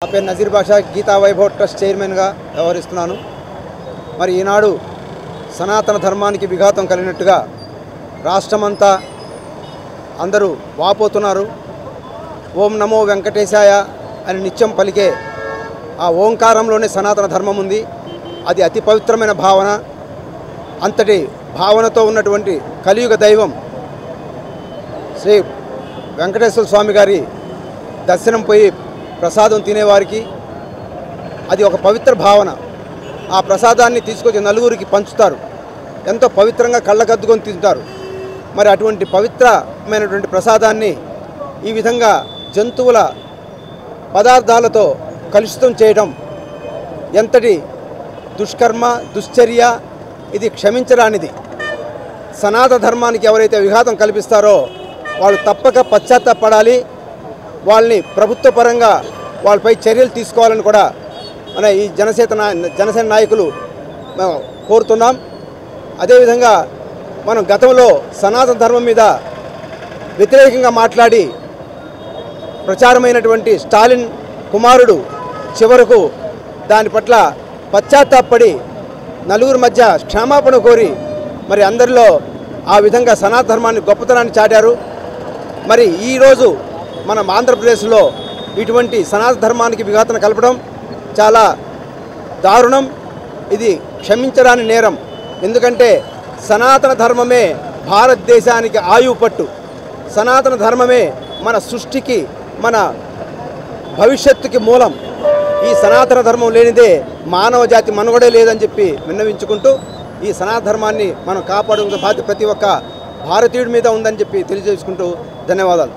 నా పేరు నజీర్ బాషా గీతా వైభవ్ ట్రస్ట్ చైర్మన్గా వ్యవహరిస్తున్నాను. మరి ఈనాడు సనాతన ధర్మానికి విఘాతం కలిగినట్టుగా రాష్ట్రమంతా అందరూ వాపోతున్నారు. ఓం నమో వెంకటేశాయ అని నిత్యం పలికే ఆ ఓంకారంలోనే సనాతన ధర్మం ఉంది. అది అతి పవిత్రమైన భావన. అంతటి భావనతో ఉన్నటువంటి కలియుగ దైవం శ్రీ వెంకటేశ్వర స్వామి గారి దర్శనం పోయి ప్రసాదం తినేవారికి అది ఒక పవిత్ర భావన. ఆ ప్రసాదాన్ని తీసుకొచ్చి నలుగురికి పంచుతారు. ఎంతో పవిత్రంగా కళ్ళకద్దుకొని తింటారు. మరి అటువంటి పవిత్రమైనటువంటి ప్రసాదాన్ని ఈ విధంగా జంతువుల పదార్థాలతో కలుషితం చేయడం ఎంతటి దుష్కర్మ దుశ్చర్య, ఇది క్షమించరానిది. సనాతన ధర్మానికి ఎవరైతే విఘాతం కల్పిస్తారో వాళ్ళు తప్పక పశ్చాత్తాపడాలి. వాళ్ళని ప్రభుత్వ పరంగా వాళ్ళపై చర్యలు తీసుకోవాలని కూడా మన ఈ జనసేన నాయకులు మేము కోరుతున్నాం. అదేవిధంగా మనం గతంలో సనాతన ధర్మం మీద వ్యతిరేకంగా మాట్లాడి ప్రచారమైనటువంటి స్టాలిన్ కుమారుడు చివరకు దాని పట్ల పశ్చాత్తాపడి నలుగురి మధ్య క్షమాపణ కోరి మరి అందరిలో ఆ విధంగా సనాతన ధర్మాన్ని గొప్పతనాన్ని చాటారు. మరి ఈరోజు మనం ఆంధ్రప్రదేశ్లో ఇటువంటి సనాతన ధర్మానికి విఘాతం కలపడం చాలా దారుణం. ఇది క్షమించరాని నేరం. ఎందుకంటే సనాతన ధర్మమే భారతదేశానికి ఆయువు పట్టు. సనాతన ధర్మమే మన సృష్టికి మన భవిష్యత్తుకి మూలం. ఈ సనాతన ధర్మం లేనిదే మానవ జాతి మనుగడే లేదని చెప్పి విన్నవించుకుంటూ ఈ సనాతన ధర్మాన్ని మనం కాపాడుకునే బాధ్యత ప్రతి ఒక్క భారతీయుడి మీద ఉందని చెప్పి తెలియజేసుకుంటూ ధన్యవాదాలు.